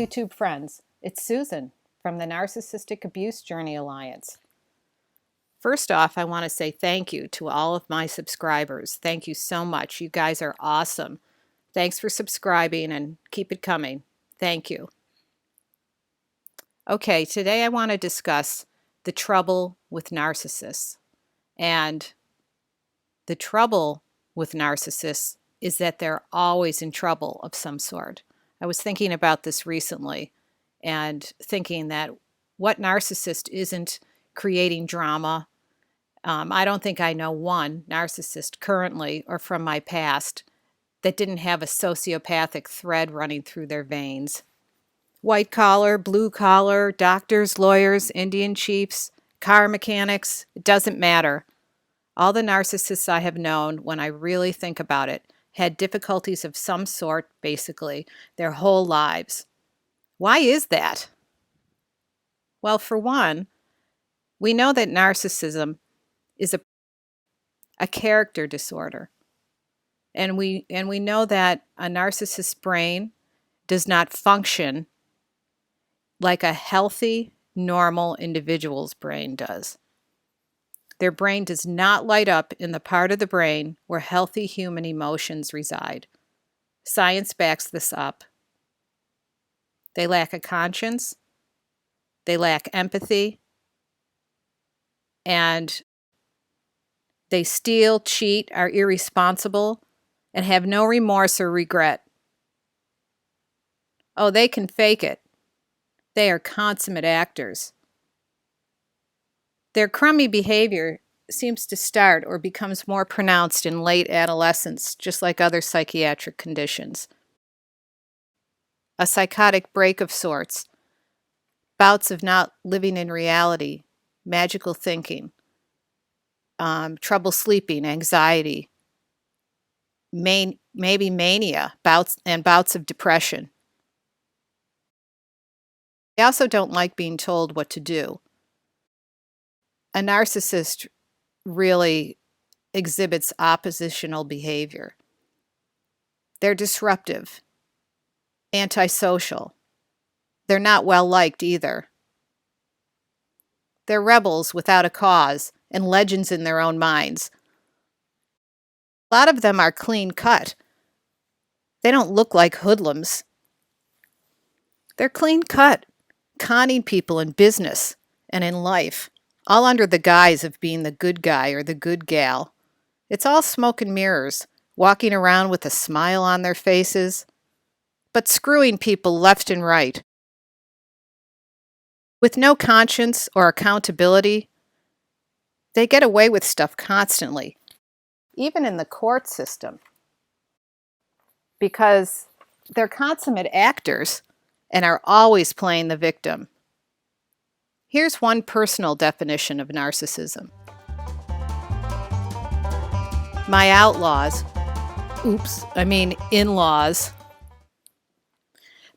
YouTube friends. It's Susan from the Narcissistic Abuse Journey Alliance. First off, I want to say thank you to all of my subscribers. Thank you so much. You guys are awesome. Thanks for subscribing and keep it coming. Thank you. Okay, today I want to discuss the trouble with narcissists. And the trouble with narcissists is that they're always in trouble of some sort. I was thinking about this recently and thinking that what narcissist isn't creating drama? I don't think I know one narcissist currently or from my past that didn't have a sociopathic thread running through their veins. White collar, blue collar, doctors, lawyers, Indian chiefs, car mechanics, it doesn't matter. All the narcissists I have known, when I really think about it, had difficulties of some sort, basically, their whole lives. Why is that? Well, for one, we know that narcissism is a character disorder. And we know that a narcissist's brain does not function like a healthy, normal individual's brain does. Their brain does not light up in the part of the brain where healthy human emotions reside. Science backs this up. They lack a conscience, they lack empathy, and they steal, cheat, are irresponsible, and have no remorse or regret. Oh, they can fake it. They are consummate actors. Their crummy behavior seems to start or becomes more pronounced in late adolescence, just like other psychiatric conditions. A psychotic break of sorts, bouts of not living in reality, magical thinking, trouble sleeping, anxiety, maybe mania, bouts of depression. They also don't like being told what to do. A narcissist really exhibits oppositional behavior. They're disruptive, antisocial. They're not well liked either. They're rebels without a cause and legends in their own minds. A lot of them are clean cut. They don't look like hoodlums. They're clean cut, conning people in business and in life, all under the guise of being the good guy or the good gal. It's all smoke and mirrors, walking around with a smile on their faces, but screwing people left and right. With no conscience or accountability, they get away with stuff constantly, even in the court system, because they're consummate actors and are always playing the victim. Here's one personal definition of narcissism. My outlaws, in-laws,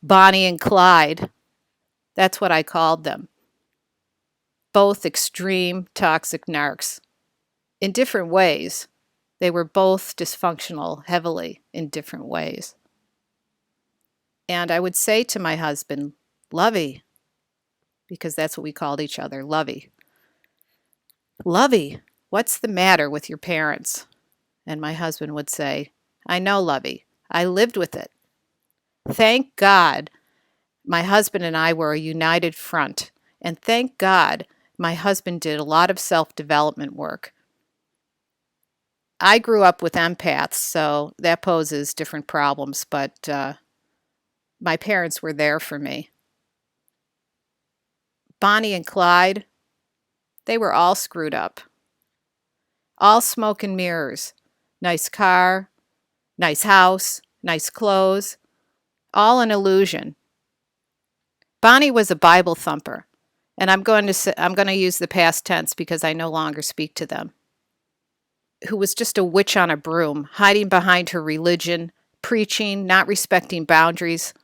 Bonnie and Clyde, that's what I called them. Both extreme toxic narcs. In different ways, they were both dysfunctional heavily in different ways. And I would say to my husband, Lovey, because that's what we called each other, Lovey. Lovey, what's the matter with your parents? And my husband would say, I know, Lovey. I lived with it. Thank God my husband and I were a united front. And thank God my husband did a lot of self-development work. I grew up with empaths, so that poses different problems, but my parents were there for me. Bonnie and Clyde, they were all screwed up. All smoke and mirrors. Nice car, nice house, nice clothes, all an illusion. Bonnie was a Bible thumper, and I'm going to use the past tense because I no longer speak to them, who was just a witch on a broom, hiding behind her religion, preaching, not respecting boundaries.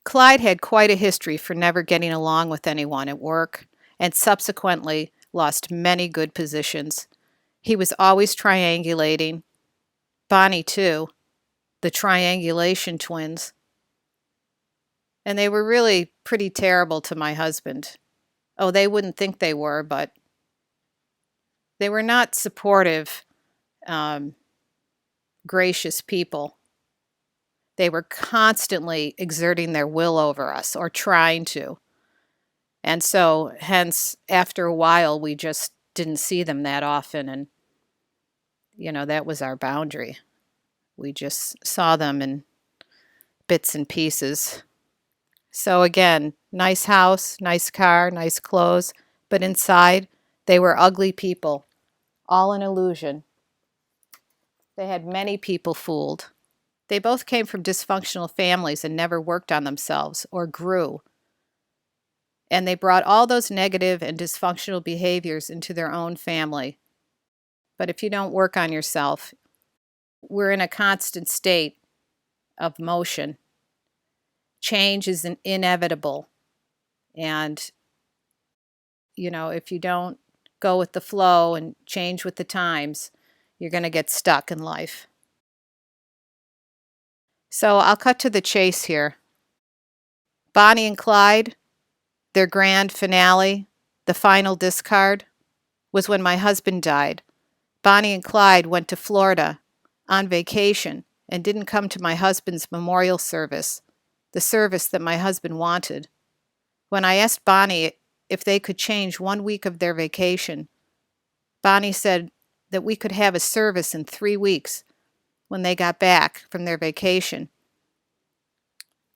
Clyde had quite a history for never getting along with anyone at work, and subsequently lost many good positions. He was always triangulating. Bonnie, too, the triangulation twins. And they were really pretty terrible to my husband. Oh, they wouldn't think they were, but they were not supportive, gracious people. They were constantly exerting their will over us or trying to. And so, hence, after a while, we just didn't see them that often. And, that was our boundary. We just saw them in bits and pieces. So again, nice house, nice car, nice clothes, but inside they were ugly people, all an illusion. They had many people fooled. They both came from dysfunctional families and never worked on themselves or grew. And they brought all those negative and dysfunctional behaviors into their own family. But if you don't work on yourself, we're in a constant state of motion. Change is inevitable. And, if you don't go with the flow and change with the times, you're going to get stuck in life. So I'll cut to the chase here. Bonnie and Clyde, their grand finale, the final discard, was when my husband died. Bonnie and Clyde went to Florida on vacation and didn't come to my husband's memorial service, the service that my husband wanted. When I asked Bonnie if they could change 1 week of their vacation, Bonnie said that we could have a service in 3 weeks when they got back from their vacation.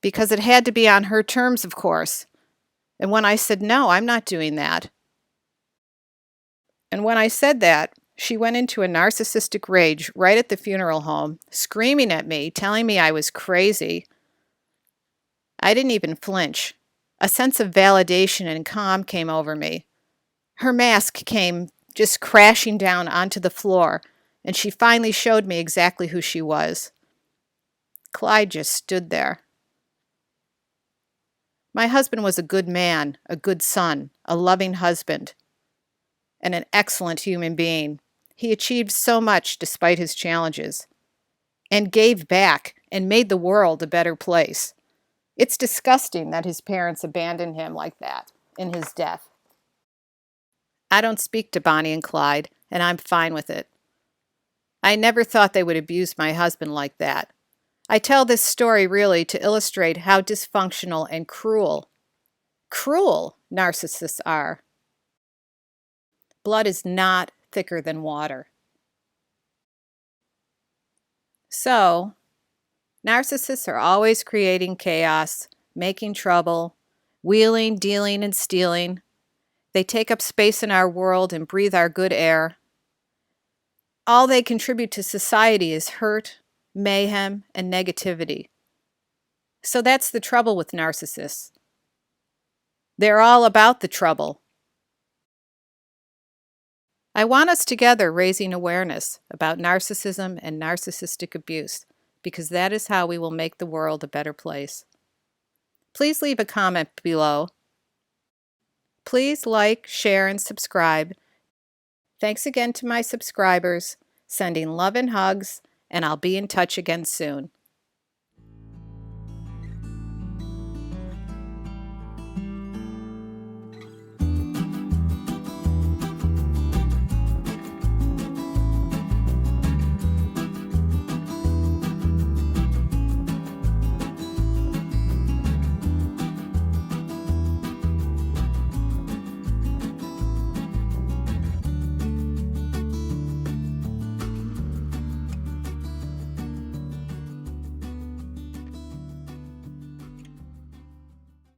Because it had to be on her terms, of course. And when I said, no, I'm not doing that. And when I said that, she went into a narcissistic rage right at the funeral home, screaming at me, telling me I was crazy. I didn't even flinch. A sense of validation and calm came over me. Her mask came just crashing down onto the floor, and she finally showed me exactly who she was. Clyde just stood there. My husband was a good man, a good son, a loving husband, and an excellent human being. He achieved so much despite his challenges, and gave back and made the world a better place. It's disgusting that his parents abandoned him like that in his death. I don't speak to Bonnie and Clyde, and I'm fine with it. I never thought they would abuse my husband like that. I tell this story really to illustrate how dysfunctional and cruel narcissists are. Blood is not thicker than water. So, narcissists are always creating chaos, making trouble, wheeling, dealing, and stealing. They take up space in our world and breathe our good air. All they contribute to society is hurt, mayhem, and negativity. So that's the trouble with narcissists. They're all about the trouble. I want us together raising awareness about narcissism and narcissistic abuse, because that is how we will make the world a better place. Please leave a comment below. Please like, share, and subscribe. Thanks again to my subscribers. Sending love and hugs, and I'll be in touch again soon.